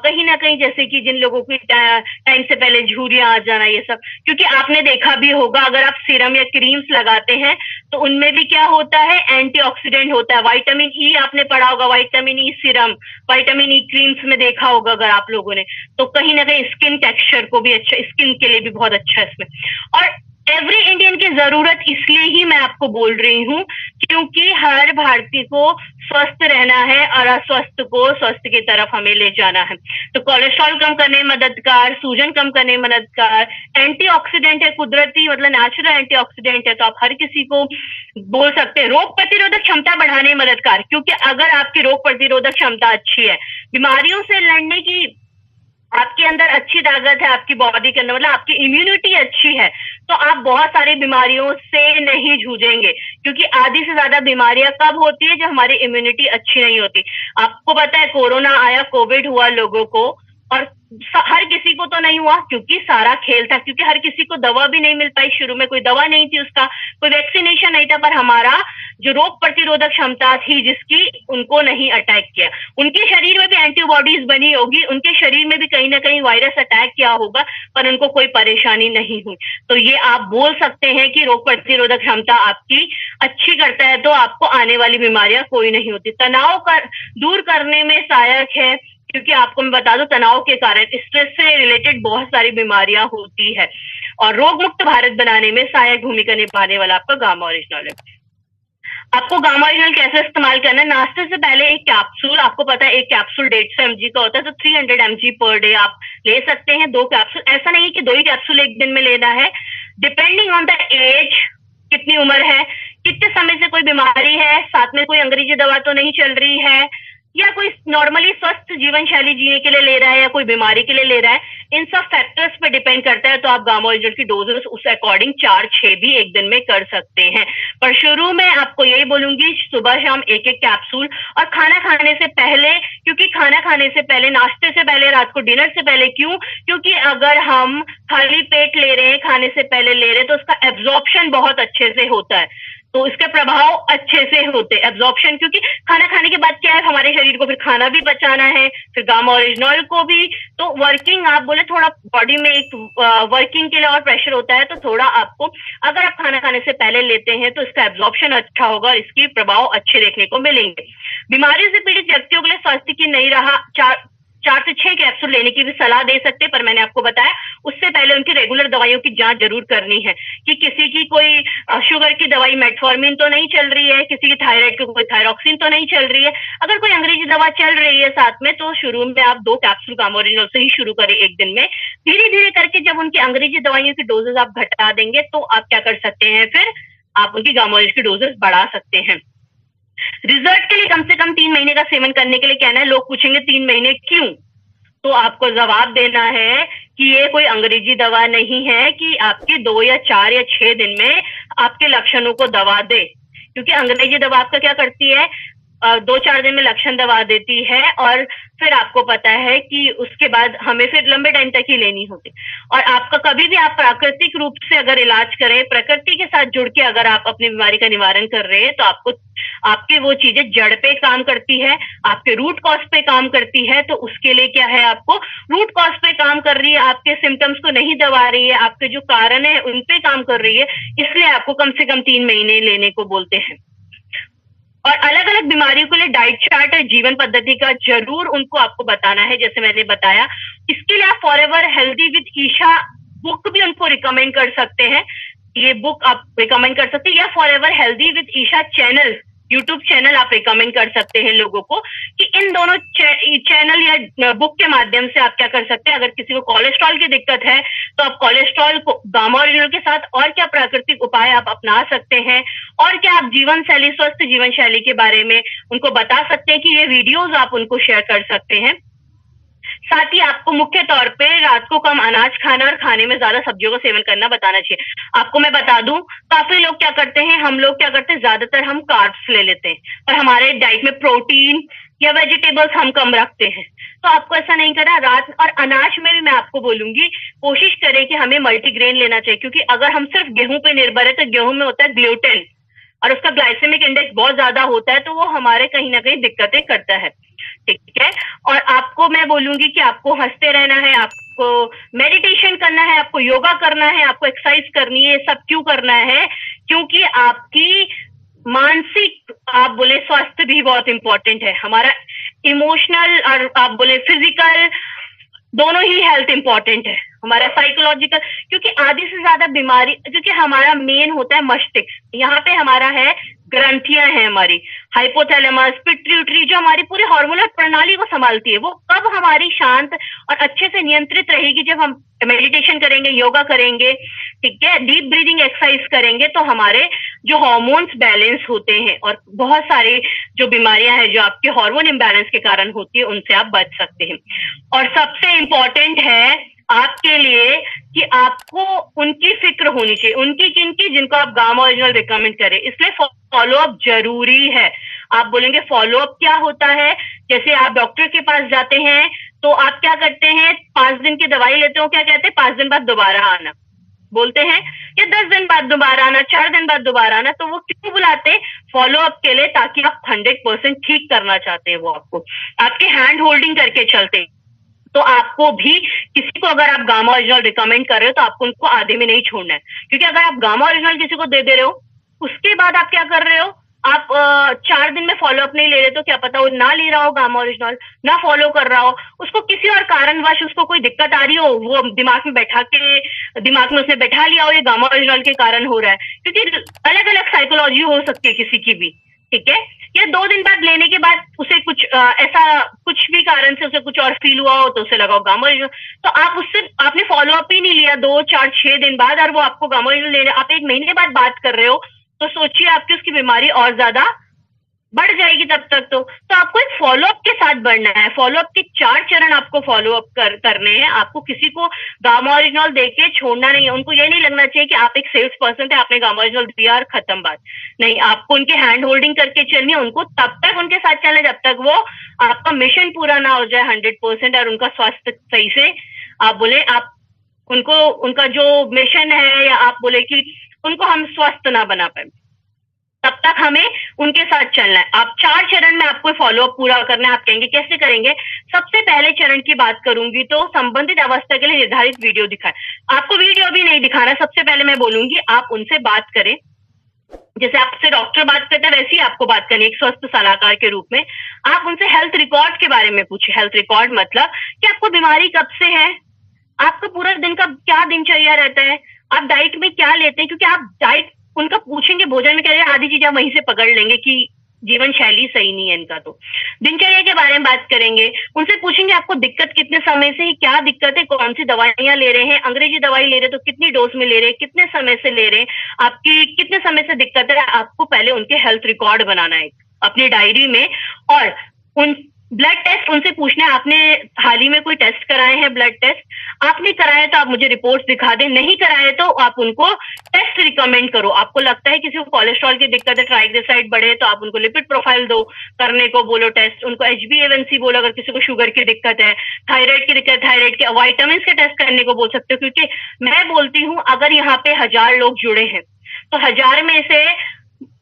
कहीं ना कहीं, जैसे कि जिन लोगों की टाइम से पहले झुर्रियां आ जाना, ये सब, क्योंकि आपने देखा भी होगा अगर आप सीरम या क्रीम्स लगाते हैं तो उनमें भी क्या होता है, एंटीऑक्सीडेंट होता है। विटामिन ई आपने पढ़ा होगा, vitamin E serum, vitamin E creams में देखा होगा अगर आप लोगों ने, तो कहीं ना कहीं स्किन टेक्सचर को भी अच्छा, स्किन के लिए भी बहुत अच्छा है इसमें। और एवरी इंडियन की जरूरत इसलिए ही मैं आपको बोल रही हूँ, क्योंकि हर भारतीय को स्वस्थ रहना है और अस्वस्थ को स्वस्थ की तरफ हमें ले जाना है। तो कोलेस्ट्रॉल कम करने में मददगार, सूजन कम करने में मददगार, एंटीऑक्सीडेंट है, कुदरती मतलब नेचुरल एंटीऑक्सीडेंट है, तो आप हर किसी को बोल सकते हैं। रोग प्रतिरोधक क्षमता बढ़ाने में मददगार, क्योंकि अगर आपकी रोग प्रतिरोधक क्षमता अच्छी है, बीमारियों से लड़ने की आपके अंदर अच्छी ताकत है, आपकी बॉडी के अंदर मतलब आपकी इम्यूनिटी अच्छी है, तो आप बहुत सारी बीमारियों से नहीं जूझेंगे। क्योंकि आधी से ज्यादा बीमारियां कब होती है, जब हमारी इम्यूनिटी अच्छी नहीं होती। आपको पता है कोरोना आया, कोविड हुआ लोगों को, और हर किसी को तो नहीं हुआ, क्योंकि सारा खेल था, क्योंकि हर किसी को दवा भी नहीं मिल पाई, शुरू में कोई दवा नहीं थी उसका, कोई वैक्सीनेशन नहीं था, पर हमारा जो रोग प्रतिरोधक क्षमता थी जिसकी, उनको नहीं अटैक किया। उनके शरीर में भी एंटीबॉडीज बनी होगी, उनके शरीर में भी कहीं ना कहीं वायरस अटैक किया होगा, पर उनको कोई परेशानी नहीं हुई। तो ये आप बोल सकते हैं कि रोग प्रतिरोधक क्षमता आपकी अच्छी करता है, तो आपको आने वाली बीमारियां कोई नहीं होती। तनाव दूर करने में सहायक है, क्योंकि आपको मैं बता दूं, तनाव के कारण, स्ट्रेस से रिलेटेड बहुत सारी बीमारियां होती है। और रोग मुक्त भारत बनाने में सहायक भूमिका निभाने वाला आपका गामा ओरिजिनल है। आपको गामा ओरिजिनल कैसे इस्तेमाल करना है, नाश्ते से पहले एक कैप्सूल, आपको पता है एक कैप्सूल 150 mg का होता है, तो 300 mg पर डे आप ले सकते हैं, 2 कैप्सूल। ऐसा नहीं है कि 2 ही कैप्सूल एक दिन में लेना है, डिपेंडिंग ऑन द एज, कितनी उम्र है, कितने समय से कोई बीमारी है, साथ में कोई अंग्रेजी दवा तो नहीं चल रही है, या कोई नॉर्मली स्वस्थ जीवन शैली जीने के लिए ले रहा है, या कोई बीमारी के लिए ले रहा है, इन सब फैक्टर्स पे डिपेंड करता है। तो आप गामा ओरिजिनल की डोजेस उस अकॉर्डिंग 4-6 भी एक दिन में कर सकते हैं। पर शुरू में आपको यही बोलूंगी, सुबह शाम एक एक कैप्सूल, और खाना खाने से पहले, क्योंकि खाना खाने से पहले, नाश्ते से पहले, रात को डिनर से पहले, क्यों, क्योंकि अगर हम खाली पेट ले रहे हैं, खाने से पहले ले रहे हैं, तो उसका एब्जॉर्प्शन बहुत अच्छे से होता है, तो इसके प्रभाव अच्छे से होते एब्जॉर्प्शन। क्योंकि खाना खाने के बाद क्या है, हमारे शरीर को फिर खाना भी पचाना है, फिर गामा ओरिजिनल को भी, तो वर्किंग, आप बोले थोड़ा बॉडी में एक वर्किंग के लिए और प्रेशर होता है, तो थोड़ा आपको, अगर आप खाना खाने से पहले लेते हैं तो इसका एब्जॉर्प्शन अच्छा होगा और इसके प्रभाव अच्छे देखने को मिलेंगे। बीमारी से पीड़ित व्यक्तियों के लिए स्वास्थ्य की नहीं रहा, 4 से 6 कैप्सूल लेने की भी सलाह दे सकते हैं, पर मैंने आपको बताया उससे पहले उनकी रेगुलर दवाइयों की जांच जरूर करनी है, कि किसी की कोई शुगर की दवाई मेटफॉर्मिन तो नहीं चल रही है, किसी की थायराइड की कोई थायरॉक्सिन तो नहीं चल रही है। अगर कोई अंग्रेजी दवा चल रही है साथ में, तो शुरू में आप 2 कैप्सूल गामा ओरिजिनल से ही शुरू करें एक दिन में। धीरे धीरे करके जब उनकी अंग्रेजी दवाइयों की डोजेस आप घटा देंगे, तो आप क्या कर सकते हैं, फिर आप उनकी गामा ओरिजिनल की डोजेस बढ़ा सकते हैं। रिजल्ट के लिए कम से कम 3 महीने का सेवन करने के लिए कहना है। लोग पूछेंगे 3 महीने क्यों, तो आपको जवाब देना है कि ये कोई अंग्रेजी दवा नहीं है कि आपके 2 या 4 या 6 दिन में आपके लक्षणों को दबा दे, क्योंकि अंग्रेजी दवा आपका क्या करती है, 2-4 दिन में लक्षण दबा देती है और फिर आपको पता है कि उसके बाद हमें फिर लंबे टाइम तक ही लेनी होती। और आपका कभी भी आप प्राकृतिक रूप से अगर इलाज करें, प्रकृति के साथ जुड़ के अगर आप अपनी बीमारी का निवारण कर रहे हैं, तो आपको आपके वो चीजें जड़ पे काम करती है, आपके रूट कॉज पे काम करती है। तो उसके लिए क्या है, आपको रूट कॉज पे काम कर रही है, आपके सिम्टम्स को नहीं दबा रही है, आपके जो कारण है उन पे काम कर रही है, इसलिए आपको कम से कम 3 महीने लेने को बोलते हैं। और अलग अलग बीमारियों के लिए डाइट चार्ट और जीवन पद्धति का जरूर उनको आपको बताना है, जैसे मैंने बताया। इसके लिए आप Forever Healthy with Isha book भी उनको रिकमेंड कर सकते हैं, ये बुक आप रिकमेंड कर सकते हैं, या Forever Healthy with Isha channel, YouTube channel आप रिकमेंड कर सकते हैं लोगों को, कि इन दोनों चैनल या बुक के माध्यम से आप क्या कर सकते हैं। अगर किसी को कोलेस्ट्रॉल की दिक्कत है तो आप कोलेस्ट्रॉल को गामा ओरिजिनल के साथ और क्या प्राकृतिक उपाय आप अपना सकते हैं, और क्या आप जीवन शैली, स्वस्थ जीवन शैली के बारे में उनको बता सकते हैं, कि ये वीडियोज आप उनको शेयर कर सकते हैं। साथ ही आपको मुख्य तौर पे रात को कम अनाज खाना और खाने में ज्यादा सब्जियों का सेवन करना बताना चाहिए। आपको मैं बता दूं, काफी लोग क्या करते हैं, हम लोग क्या करते हैं, ज्यादातर हम कार्ब्स ले लेते हैं और हमारे डाइट में प्रोटीन या वेजिटेबल्स हम कम रखते हैं। तो आपको ऐसा नहीं करना। रात और अनाज में भी मैं आपको बोलूंगी, कोशिश करें कि हमें मल्टीग्रेन लेना चाहिए, क्योंकि अगर हम सिर्फ गेहूं पे निर्भर है तो गेहूं में होता है ग्लूटेन और उसका ग्लाइसेमिक इंडेक्स बहुत ज्यादा होता है, तो वो हमारे कहीं ना कहीं दिक्कतें करता है। ठीक है। और आपको मैं बोलूंगी कि आपको हंसते रहना है, आपको मेडिटेशन करना है, आपको योगा करना है, आपको एक्सरसाइज करनी है। सब क्यों करना है, क्योंकि आपकी मानसिक आप बोले स्वास्थ्य भी बहुत इंपॉर्टेंट है। हमारा इमोशनल और आप बोले फिजिकल दोनों ही हेल्थ इंपॉर्टेंट है, हमारा साइकोलॉजिकल, क्योंकि आधी से ज्यादा बीमारी, क्योंकि हमारा मेन होता है मस्तिष्क, यहाँ पे हमारा है ग्रंथियां हैं हमारी, हाइपोथैलेमस, पिट्यूटरी, जो हमारी पूरी हार्मोनल प्रणाली को संभालती है। वो कब हमारी शांत और अच्छे से नियंत्रित रहेगी, जब हम मेडिटेशन करेंगे, योगा करेंगे, ठीक है, डीप ब्रीदिंग एक्सरसाइज करेंगे, तो हमारे जो हार्मोन्स बैलेंस होते हैं और बहुत सारी जो बीमारियां हैं जो आपके हार्मोन इम्बैलेंस के कारण होती है, उनसे आप बच सकते हैं। और सबसे इंपॉर्टेंट है आपके लिए कि आपको उनकी फिक्र होनी चाहिए, उनकी किनकी, जिनको आप गामा ओरिजिनल रिकमेंड करें। इसलिए फॉलो अप जरूरी है। आप बोलेंगे फॉलो अप क्या होता है, जैसे आप डॉक्टर के पास जाते हैं तो आप क्या करते हैं, 5 दिन की दवाई लेते हो, क्या कहते हैं, 5 दिन बाद दोबारा आना बोलते हैं, या 10 दिन बाद दोबारा आना, 4 दिन बाद दोबारा आना। तो वो क्यों बुलाते, फॉलो अप के लिए, ताकि आप 100% ठीक करना चाहते हैं। वो आपको आपके हैंड होल्डिंग करके चलते हैं। तो आपको भी किसी को अगर आप गामा ओरिजिनल रिकमेंड कर रहे हो तो आपको उनको आधे में नहीं छोड़ना है, क्योंकि अगर आप गामा ओरिजिनल किसी को दे दे रहे हो, उसके बाद आप क्या कर रहे हो, आप 4 दिन में फॉलो अप नहीं ले रहे, तो क्या पता वो ना ले रहा हो गामा ओरिजिनल, ना फॉलो कर रहा हो, उसको किसी और कारणवश उसको कोई दिक्कत आ रही हो, वो दिमाग में उसने बैठा लिया हो ये गामा ओरिजिनल के कारण हो रहा है, क्योंकि अलग अलग साइकोलॉजी हो सकती है किसी की भी। ठीक है। या 2 दिन बाद लेने के बाद उसे कुछ ऐसा कुछ भी कारण से उसे कुछ और फील हुआ हो तो उसे लगाओ गामा ओरिजिनल, तो आप उससे आपने फॉलो अप ही नहीं लिया 2, 4, 6 दिन बाद, और वो आपको गामा ओरिजिनल ले रहे, आप 1 महीने बाद बात कर रहे हो, तो सोचिए आपकी उसकी बीमारी और ज्यादा बढ़ जाएगी तब तक। तो आपको एक फॉलो अप के साथ बढ़ना है। फॉलो अप के 4 चरण आपको फॉलो अप करने हैं। आपको किसी को गामा ओरिजिनल देके छोड़ना नहीं है। उनको ये नहीं लगना चाहिए कि आप एक सेल्स पर्सन थे, आपने गामा ओरिजिनल दिया और खत्म बात। नहीं, आपको उनके हैंड होल्डिंग करके चलनी है, उनको तब तक उनके साथ चलना जब तक वो आपका मिशन पूरा ना हो जाए 100% और उनका स्वास्थ्य सही से, आप बोले आप उनको उनका जो मिशन है, या आप बोले कि उनको हम स्वस्थ ना बना पाए, तब तक हमें उनके साथ चलना है। आप 4 चरण में आपको फॉलो अप पूरा करना है। आप कहेंगे कैसे करेंगे, सबसे पहले चरण की बात करूंगी तो संबंधित अवस्था के लिए निर्धारित वीडियो दिखाएं। आपको वीडियो भी नहीं दिखाना, सबसे पहले मैं बोलूंगी आप उनसे बात करें, जैसे आपसे डॉक्टर बात करते हैं वैसे ही आपको बात करनी है, एक स्वस्थ सलाहकार के रूप में। आप उनसे हेल्थ रिकॉर्ड के बारे में पूछे। हेल्थ रिकॉर्ड मतलब कि आपको बीमारी कब से है, आपका पूरा दिन का क्या दिनचर्या रहता है, आप डाइट में क्या लेते हैं, क्योंकि आप डाइट उनका पूछेंगे भोजन में क्या, आधी चीजें वहीं से पकड़ लेंगे कि जीवन शैली सही नहीं है इनका। तो दिनचर्या के बारे में बात करेंगे, उनसे पूछेंगे आपको दिक्कत कितने समय से, क्या दिक्कत है, कौन सी दवाइयां ले रहे हैं, अंग्रेजी दवाई ले रहे हैं तो कितनी डोज में ले रहे हैं, कितने समय से ले रहे हैं, आपकी कितने समय से दिक्कत है। आपको पहले उनके हेल्थ रिकॉर्ड बनाना है अपनी डायरी में, और ब्लड टेस्ट उनसे पूछना है, आपने हाल ही में कोई टेस्ट कराए हैं ब्लड टेस्ट? आपने कराए तो आप मुझे रिपोर्ट्स दिखा दें, नहीं कराए तो आप उनको टेस्ट रिकमेंड करो। आपको लगता है किसी को कोलेस्ट्रॉल की दिक्कत है, ट्राइग्लिसराइड बढ़े, तो आप उनको लिपिड प्रोफाइल दो, करने को बोलो टेस्ट। उनको HbA1c बोलो, अगर किसी को शुगर की दिक्कत है, थायराइड की दिक्कत, थायराइड के वाइटामिन के टेस्ट करने को बोल सकते हो। क्योंकि मैं बोलती हूँ अगर यहाँ पे 1000 लोग जुड़े हैं तो 1000 में से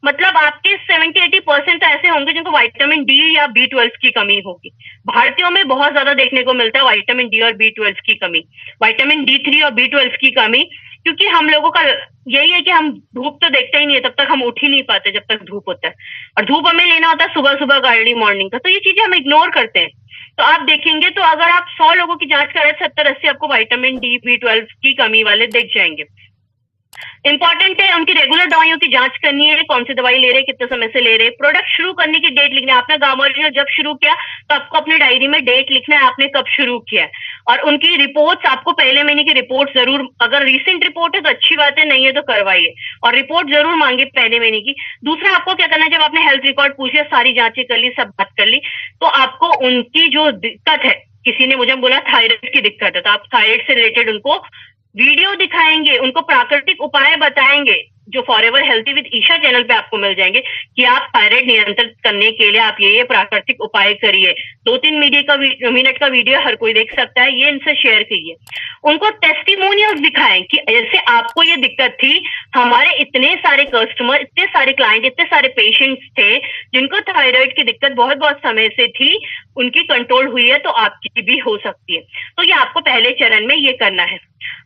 मतलब आपके 70-80% तो ऐसे होंगे जिनको विटामिन डी या B12 की कमी होगी। भारतीयों में बहुत ज्यादा देखने को मिलता है विटामिन डी और B12 की कमी, विटामिन D3 और B12 की कमी। क्योंकि हम लोगों का यही है कि हम धूप तो देखते ही नहीं है, तब तक हम उठ ही नहीं पाते जब तक धूप होता है, और धूप हमें लेना होता है सुबह सुबह का, अर्ली मॉर्निंग का। तो ये चीजें हम इग्नोर करते हैं। तो आप देखेंगे तो अगर आप 100 लोगों की जांच करें, 70-80 आपको विटामिन डी B12 की कमी वाले दिख जाएंगे। इंपॉर्टेंट है उनकी रेगुलर दवाइयों की जांच करनी है, कौन सी दवाई ले रहे, कितने समय से ले रहे। प्रोडक्ट शुरू करने की डेट लिखनी है। आपने गामा ओरिजिनल जब शुरू किया तो आपको अपनी डायरी में डेट लिखना है, आपने कब शुरू किया है। और उनकी रिपोर्ट्स, आपको पहले महीने की रिपोर्ट जरूर, अगर रिसेंट रिपोर्ट है तो अच्छी बात है, नहीं है तो करवाइए, और रिपोर्ट जरूर मांगे पहले महीने की। दूसरा, आपको क्या करना है, जब आपने हेल्थ रिकॉर्ड पूछ लिया, सारी जांचें कर ली, सब बात कर ली, तो आपको उनकी जो दिक्कत है, किसी ने मुझे बोला थायराइड की दिक्कत है, तो आप थायराइड से रिलेटेड उनको वीडियो दिखाएंगे, उनको प्राकृतिक उपाय बताएंगे जो Forever Healthy with Isha channel पे आपको मिल जाएंगे कि आप थायराइड नियंत्रित करने के लिए आप ये प्राकृतिक उपाय करिए। 2-3 मिनट का वीडियो हर कोई देख सकता है, ये इनसे शेयर कीजिए। उनको टेस्टिमोनियल्स दिखाएं कि ऐसे आपको ये दिक्कत थी, हमारे इतने सारे कस्टमर, इतने सारे क्लाइंट, इतने सारे पेशेंट्स थे जिनको थायराइड की दिक्कत बहुत बहुत समय से थी, उनकी कंट्रोल हुई है, तो आपकी भी हो सकती है। तो ये आपको पहले चरण में ये करना है।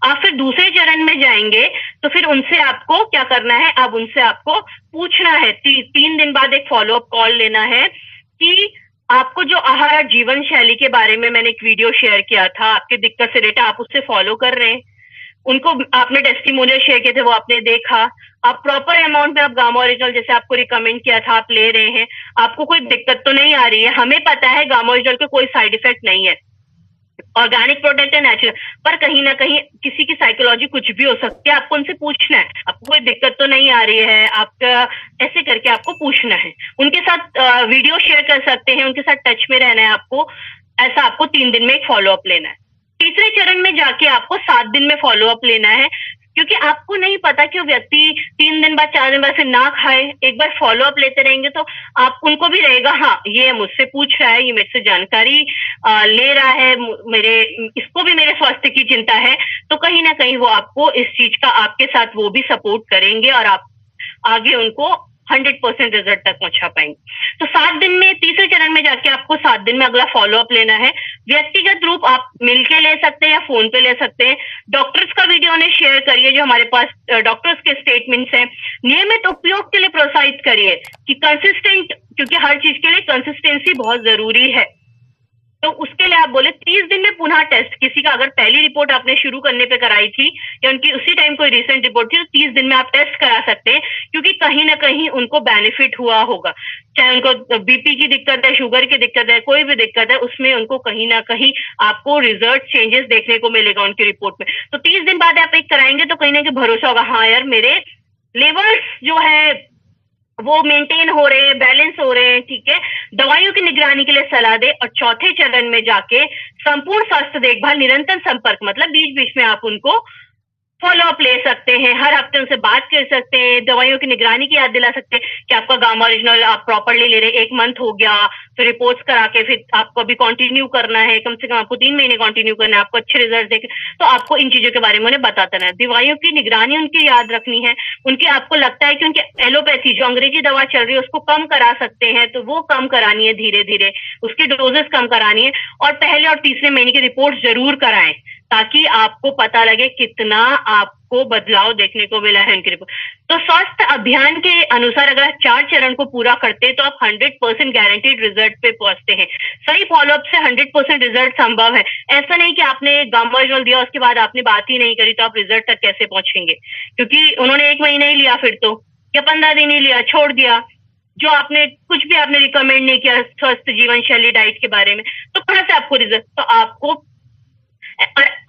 आप फिर दूसरे चरण में जाएंगे तो फिर उनसे आपको क्या करना है, अब उनसे आपको पूछना है, 3 दिन बाद एक फॉलोअप कॉल लेना है कि आपको जो आहार और जीवन शैली के बारे में मैंने एक वीडियो शेयर किया था, आपकी दिक्कत से रिलेटेड, आप उससे फॉलो कर रहे हैं, उनको आपने टेस्टिमोनियल शेयर किए थे, वो आपने देखा, आप प्रॉपर अमाउंट में आप गामा ओरिजिनल जैसे आपको रिकमेंड किया था आप ले रहे हैं, आपको कोई दिक्कत तो नहीं आ रही है। हमें पता है गामा ओरिजिनल के कोई साइड इफेक्ट नहीं है, ऑर्गेनिक प्रोडक्ट है, नेचुरल, पर कहीं ना कहीं किसी की साइकोलॉजी कुछ भी हो सकती है। आपको उनसे पूछना है आपको कोई दिक्कत तो नहीं आ रही है, आपका ऐसे करके आपको पूछना है। उनके साथ वीडियो शेयर कर सकते हैं, उनके साथ टच में रहना है आपको। ऐसा आपको 3 दिन में एक फॉलोअप लेना है। तीसरे चरण में जाके आपको 7 दिन में फॉलोअप लेना है, क्योंकि आपको नहीं पता कि वो व्यक्ति 3 दिन बाद, 4 दिन बाद फिर ना खाए। एक बार फॉलोअप लेते रहेंगे तो आप उनको भी रहेगा, हाँ ये मुझसे पूछ रहा है, ये मेरे से जानकारी ले रहा है, मेरे इसको भी मेरे स्वास्थ्य की चिंता है, तो कहीं ना कहीं वो आपको इस चीज का, आपके साथ वो भी सपोर्ट करेंगे और आप आगे उनको 100% रिजल्ट तक पहुंचा पाएंगे। तो 7 दिन में, तीसरे चरण में जाके आपको 7 दिन में अगला फॉलोअप लेना है। व्यक्तिगत रूप आप मिलके ले सकते हैं या फोन पे ले सकते हैं। डॉक्टर्स का वीडियो उन्हें शेयर करिए, जो हमारे पास डॉक्टर्स के स्टेटमेंट्स हैं। नियमित उपयोग के लिए प्रोत्साहित करिए कि कंसिस्टेंट, क्योंकि हर चीज के लिए कंसिस्टेंसी बहुत जरूरी है। तो उसके लिए आप बोले 30 दिन में पुनः टेस्ट, किसी का अगर पहली रिपोर्ट आपने शुरू करने पे कराई थी या उनकी उसी टाइम कोई रिसेंट रिपोर्ट थी, तो 30 दिन में आप टेस्ट करा सकते हैं, क्योंकि कहीं ना कहीं उनको बेनिफिट हुआ होगा। चाहे उनको बीपी की दिक्कत है, शुगर की दिक्कत है, कोई भी दिक्कत है, उसमें उनको कहीं ना कहीं आपको रिजल्ट चेंजेस देखने को मिलेगा उनकी रिपोर्ट में। तो 30 दिन बाद आप एक कराएंगे तो कहीं ना कहीं भरोसा होगा, हाँ यार मेरे लेवल्स जो है वो मेंटेन हो रहे हैं, बैलेंस हो रहे हैं, ठीक है। दवाइयों की निगरानी के लिए सलाह दे। और चौथे चरण में जाके संपूर्ण स्वास्थ्य देखभाल, निरंतर संपर्क, मतलब बीच बीच में आप उनको फॉलोअप ले सकते हैं, हर हफ्ते उनसे बात कर सकते हैं, दवाइयों की निगरानी की याद दिला सकते हैं कि आपका गामा ओरिजिनल आप प्रॉपरली ले रहे हैं, 1 मंथ हो गया, फिर रिपोर्ट्स करा के फिर आपको अभी कंटिन्यू करना है, कम से कम आपको 3 महीने कंटिन्यू करना है, आपको अच्छे रिजल्ट देखे, तो आपको इन चीजों के बारे में उन्हें बताता रहना है। दवाइयों की निगरानी उनकी याद रखनी है। उनकी, आपको लगता है कि उनकी एलोपैथी जो अंग्रेजी दवा चल रही है उसको कम करा सकते हैं, तो वो कम करानी है, धीरे धीरे उसकी डोजेस कम करानी है। और पहले और तीसरे महीने की रिपोर्ट जरूर कराएं, ताकि आपको पता लगे कितना आपको बदलाव देखने को मिला है उनकी रिपोर्ट। तो स्वास्थ्य अभियान के अनुसार अगर 4 चरण को पूरा करते हैं तो आप 100% गारंटीड रिजल्ट पे पहुंचते हैं। सही फॉलोअप से 100% रिजल्ट संभव है। ऐसा नहीं कि आपने गामा ओरिजिनल दिया उसके बाद आपने बात ही नहीं करी तो आप रिजल्ट तक कैसे पहुंचेंगे, क्योंकि उन्होंने 1 महीना ही लिया फिर तो, या 15 दिन ही लिया, छोड़ दिया, जो आपने कुछ भी आपने रिकमेंड नहीं किया स्वस्थ जीवन शैली डाइट के बारे में, तो कहां से आपको रिजल्ट। तो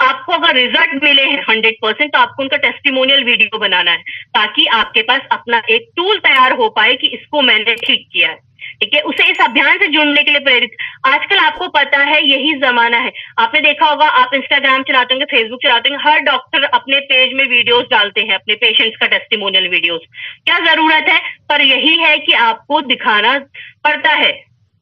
आपको अगर रिजल्ट मिले हैं 100%, तो आपको उनका टेस्टिमोनियल वीडियो बनाना है, ताकि आपके पास अपना एक टूल तैयार हो पाए कि इसको मैंने ठीक किया है। ठीक है, उसे इस अभियान से जुड़ने के लिए प्रेरित। आजकल आपको पता है यही जमाना है, आपने देखा होगा, आप इंस्टाग्राम चलाते होंगे, फेसबुक चलाते होंगे, हर डॉक्टर अपने पेज में वीडियोस डालते हैं अपने पेशेंट्स का टेस्टिमोनियल वीडियोस। क्या जरूरत है, पर यही है कि आपको दिखाना पड़ता है,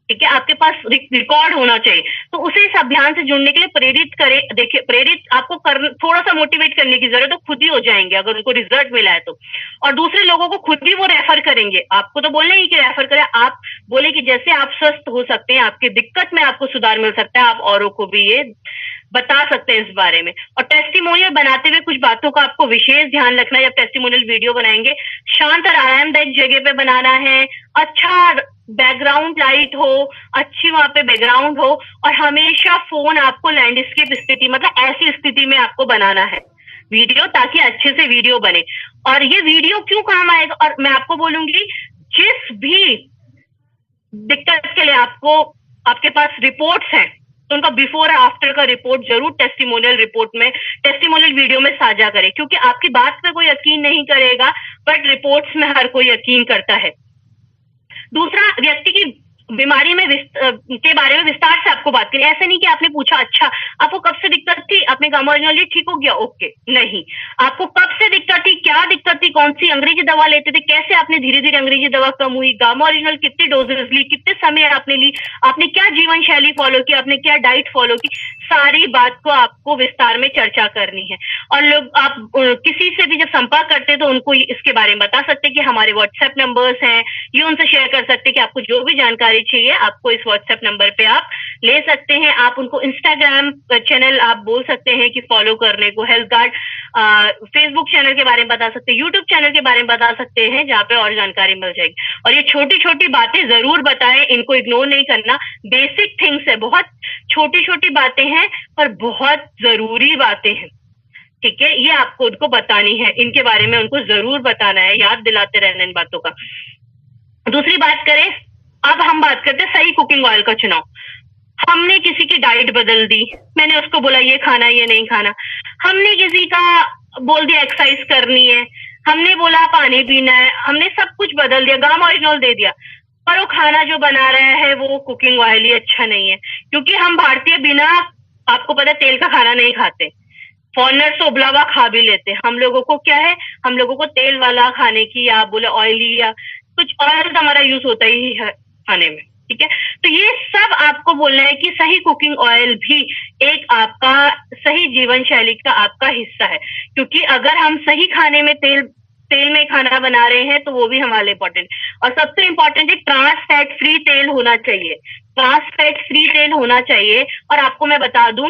ठीक है, आपके पास रिकॉर्ड होना चाहिए। तो उसे इस अभियान से जुड़ने के लिए प्रेरित करें। देखिए, प्रेरित आपको थोड़ा सा मोटिवेट करने की जरूरत है, तो खुद ही हो जाएंगे अगर उनको रिजल्ट मिला है तो। और दूसरे लोगों को खुद भी वो रेफर करेंगे, आपको तो बोलना ही कि रेफर करें, आप बोले कि जैसे आप स्वस्थ हो सकते हैं, आपकी दिक्कत में आपको सुधार मिल सकता है, आप औरों को भी ये बता सकते हैं इस बारे में। और टेस्टिमोनियल बनाते हुए कुछ बातों का आपको विशेष ध्यान रखना है जब टेस्टिमोनियल वीडियो बनाएंगे। शांत और आरामदायक जगह पे बनाना है, अच्छा बैकग्राउंड लाइट हो, अच्छी वहां पे बैकग्राउंड हो, और हमेशा फोन आपको लैंडस्केप स्थिति, मतलब ऐसी स्थिति में आपको बनाना है वीडियो, ताकि अच्छे से वीडियो बने। और ये वीडियो क्यों काम आएगा, और मैं आपको बोलूंगी, जिस भी दिक्कत के लिए आपको, आपके पास रिपोर्ट्स हैं, तो उनका बिफोर और आफ्टर का रिपोर्ट जरूर टेस्टिमोनियल रिपोर्ट में, टेस्टिमोनियल वीडियो में साझा करें, क्योंकि आपकी बात पे कोई यकीन नहीं करेगा, बट रिपोर्ट्स में हर कोई यकीन करता है। दूसरा, व्यक्ति की बीमारी में के बारे में विस्तार से आपको बात करें। ऐसा नहीं कि आपने पूछा, अच्छा आपको कब से दिक्कत थी, आपने गामा ओरिजिनल ठीक हो गया, ओके, नहीं, आपको कब से दिक्कत थी, क्या दिक्कत थी, कौन सी अंग्रेजी दवा लेते थे, कैसे आपने धीरे धीरे अंग्रेजी दवा कम हुई, गामा ओरिजिनल कितनी डोजेस ली, कितने समय आपने ली, आपने क्या जीवन शैली फॉलो की, आपने क्या डाइट फॉलो की, सारी बात को आपको विस्तार में चर्चा करनी है। और लोग, आप किसी से भी जब संपर्क करते हैं तो उनको इसके बारे में बता सकते हैं कि हमारे व्हाट्सएप नंबर्स हैं, ये उनसे शेयर कर सकते हैं कि आपको जो भी जानकारी चाहिए आपको इस व्हाट्सएप नंबर पे आप ले सकते हैं। आप उनको इंस्टाग्राम चैनल आप बोल सकते हैं कि फॉलो करने को, हेल्थ गार्ड फेसबुक चैनल के बारे में बता सकते हैं, यूट्यूब चैनल के बारे में बता सकते हैं, जहाँ पे और जानकारी मिल जाएगी। और ये छोटी छोटी बातें जरूर बताएं, इनको इग्नोर नहीं करना, बेसिक थिंग्स है, बहुत छोटी छोटी बातें हैं पर बहुत जरूरी बातें हैं, ठीक है, ये आपको उनको बतानी है, इनके बारे में उनको जरूर बताना है, याद दिलाते रहना इन बातों का। दूसरी बात करें, अब हम बात करते हैं सही कुकिंग ऑयल का चुनाव। हमने किसी की डाइट बदल दी, मैंने उसको बोला ये खाना ये नहीं खाना, हमने किसी का बोल दिया एक्सरसाइज करनी है, हमने बोला पानी पीना है, हमने सब कुछ बदल दिया, गामा ओरिजिनल दे दिया, पर वो खाना जो बना रहा है वो कुकिंग ऑयल ही अच्छा नहीं है। क्योंकि हम भारतीय बिना, आपको पता है, तेल का खाना नहीं खाते, फॉरनर्स तो उबला हुआ खा भी लेते हैं, हम लोगों को क्या है, हम लोगों को तेल वाला खाने की, या बोले ऑयली, या कुछ ऑयल तो हमारा यूज होता ही है खाने में, ठीक है। तो ये सब आपको बोलना है कि सही कुकिंग ऑयल भी एक आपका सही जीवन शैली का आपका हिस्सा है। क्योंकि अगर हम सही खाने में तेल में खाना बना रहे हैं तो वो भी हमारे लिए इम्पोर्टेंट। और सबसे इम्पोर्टेंट है, ट्रांस फैट फ्री तेल होना चाहिए, ट्रांस फैट फ्री तेल होना चाहिए। और आपको मैं बता दूं,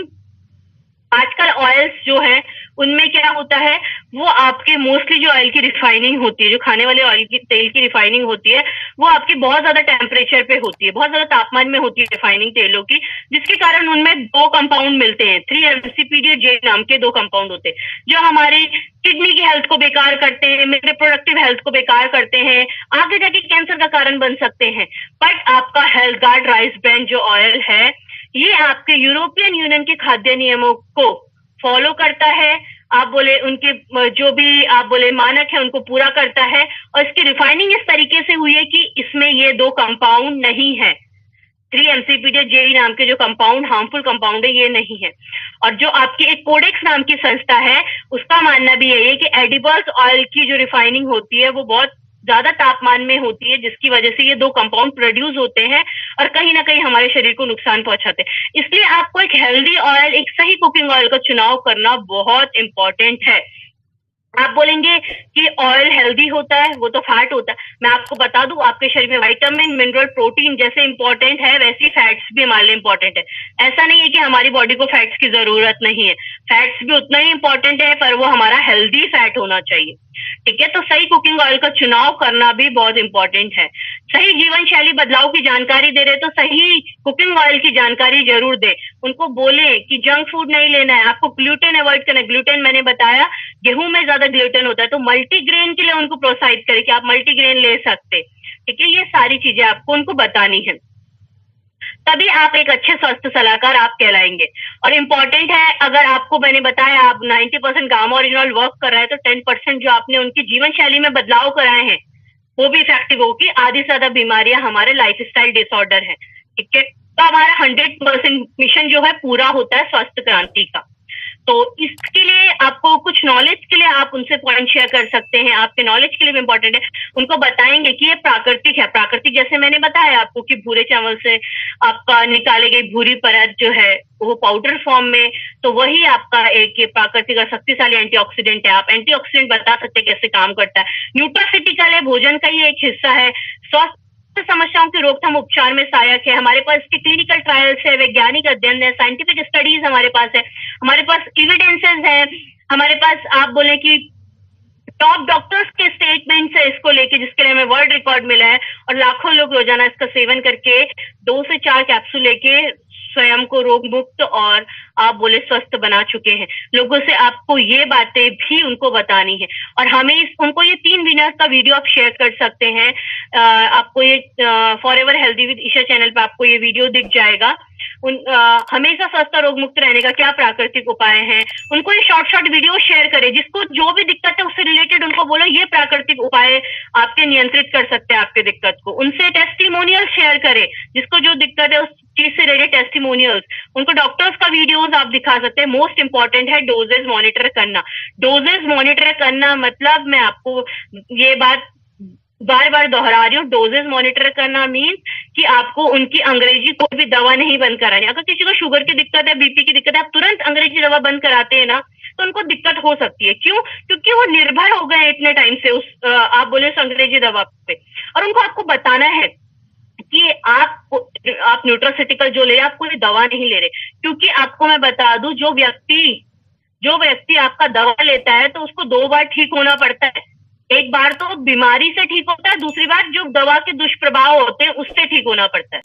आजकल ऑयल्स जो है उनमें क्या होता है, वो आपके मोस्टली जो ऑयल की रिफाइनिंग होती है, जो खाने वाले ऑयल की तेल की रिफाइनिंग होती है, वो आपकी बहुत ज्यादा टेम्परेचर पे होती है, बहुत ज्यादा तापमान में होती है रिफाइनिंग तेलों की, जिसके कारण उनमें दो कंपाउंड मिलते हैं, 3-MCPD नाम के दो कंपाउंड होते हैं, जो हमारी किडनी की हेल्थ को बेकार करते हैं, रिप्रोडक्टिव हेल्थ को बेकार करते हैं, आगे जाके कैंसर का कारण बन सकते हैं। बट आपका हेल्थ गार्ड राइस ब्रांड जो ऑयल है, ये आपके यूरोपियन यूनियन के खाद्य नियमों को फॉलो करता है, आप बोले उनके जो भी आप बोले मानक है उनको पूरा करता है, और इसकी रिफाइनिंग इस तरीके से हुई है कि इसमें ये दो कंपाउंड नहीं है, 3-MCPD नाम के जो कंपाउंड हार्मफुल कंपाउंड है ये नहीं है। और जो आपकी एक कोडेक्स नाम की संस्था है, उसका मानना भी यही है कि एडिबल्स ऑयल की जो रिफाइनिंग होती है वो बहुत ज्यादा तापमान में होती है, जिसकी वजह से ये दो कंपाउंड प्रोड्यूस होते हैं और कहीं ना कहीं हमारे शरीर को नुकसान पहुंचाते हैं। इसलिए आपको एक हेल्दी ऑयल, एक सही कुकिंग ऑयल का चुनाव करना बहुत इंपॉर्टेंट है। आप बोलेंगे कि ऑयल हेल्दी होता है, वो तो फैट होता है। मैं आपको बता दूं, आपके शरीर में विटामिन, मिनरल, प्रोटीन जैसे इंपॉर्टेंट है, वैसी फैट्स भी हमारे लिए इंपॉर्टेंट है। ऐसा नहीं है कि हमारी बॉडी को फैट्स की जरूरत नहीं है, फैट्स भी उतना ही इंपॉर्टेंट है, पर वो हमारा हेल्दी फैट होना चाहिए, ठीक है। तो सही कुकिंग ऑयल का चुनाव करना भी बहुत इंपॉर्टेंट है। सही जीवन शैली बदलाव की जानकारी दे रहे तो सही कुकिंग ऑयल की जानकारी जरूर दे, उनको बोले कि जंक फूड नहीं लेना है, आपको ग्लूटेन अवॉइड करना है। ग्लूटेन मैंने बताया गेहूं में ज्यादा ग्लूटेन होता है, तो मल्टीग्रेन के लिए उनको प्रोत्साहित करें कि आप मल्टीग्रेन ले सकते, ठीक है। ये सारी चीजें आपको उनको बतानी है, तभी आप एक अच्छे स्वास्थ्य सलाहकार आप कहलाएंगे। और इम्पोर्टेंट है, अगर आपको मैंने बताया आप 90% गामा ओरिजिनल वर्क कर रहे हैं, तो 10% जो आपने उनकी जीवन शैली में बदलाव कराए हैं वो भी इफेक्टिव होगी। आधी से ज्यादा बीमारियां हमारे लाइफस्टाइल डिसऑर्डर है, ठीक है। तो हमारा 100% मिशन जो है पूरा होता है स्वास्थ्य क्रांति का। तो इसके लिए आपको कुछ नॉलेज के लिए आप उनसे पॉइंट शेयर कर सकते हैं, आपके नॉलेज के लिए भी इंपॉर्टेंट है। उनको बताएंगे कि ये प्राकृतिक है। प्राकृतिक जैसे मैंने बताया आपको कि भूरे चावल से आपका निकाली गई भूरी परत जो है वो पाउडर फॉर्म में, तो वही आपका एक ये प्राकृतिक और शक्तिशाली एंटीऑक्सीडेंट है। आप एंटीऑक्सीडेंट बता सकते हैं कैसे काम करता है। न्यूट्रासिटिकल है, भोजन का ही एक हिस्सा है। स्वास्थ्य समस्याओं की रोकथाम उपचार में सहायक है। हमारे पास इसके क्लिनिकल ट्रायल्स है, वैज्ञानिक अध्ययन है, साइंटिफिक स्टडीज हमारे पास है, हमारे पास एविडेंसेस है, हमारे पास आप बोले कि टॉप डॉक्टर्स के स्टेटमेंट्स है इसको लेके, जिसके लिए हमें वर्ल्ड रिकॉर्ड मिला है। और लाखों लोग रोजाना इसका सेवन करके 2 से 4 कैप्सूल लेके स्वयं को रोग मुक्त और आप बोले स्वस्थ बना चुके हैं। लोगों से आपको ये बातें भी उनको बतानी है। और हमें उनको ये 3 विनर्स का वीडियो आप शेयर कर सकते हैं। आपको ये Forever Healthy with Isha channel पे आपको ये वीडियो दिख जाएगा। हमेशा स्वस्थ और रोग मुक्त रहने का क्या प्राकृतिक उपाय हैं, उनको ये शॉर्ट वीडियो शेयर करें। जिसको जो भी दिक्कत है उससे रिलेटेड उनको बोलो ये प्राकृतिक उपाय आपके नियंत्रित कर सकते हैं आपके दिक्कत को। उनसे टेस्टिमोनियल शेयर करें, जिसको जो दिक्कत है उस चीज से रिलेटेड टेस्टिमोनियल्स। उनको डॉक्टर्स का वीडियोस आप दिखा सकते हैं। मोस्ट इंपॉर्टेंट है डोजेज मॉनिटर करना। डोजेज मॉनिटर करना मतलब मैं आपको ये बात बार बार दोहरा रही हूँ, डोजेज मॉनिटर करना मीन कि आपको उनकी अंग्रेजी कोई भी दवा नहीं बंद करानी। अगर किसी को शुगर की दिक्कत है, बीपी की दिक्कत है, आप तुरंत अंग्रेजी दवा बंद कराते हैं ना, तो उनको दिक्कत हो सकती है। क्यों? क्योंकि वो निर्भर हो गए इतने टाइम से उस आप बोले उस अंग्रेजी दवा पे। और उनको आपको बताना है कि आप न्यूट्रासिटिकल जो ले रहे हैं, आप कोई दवा नहीं ले रहे। क्योंकि आपको मैं बता दूं, जो व्यक्ति आपका दवा लेता है तो उसको 2 बार ठीक होना पड़ता है। एक बार तो बीमारी से ठीक होता है, दूसरी बार जो दवा के दुष्प्रभाव होते हैं उससे ठीक होना पड़ता है।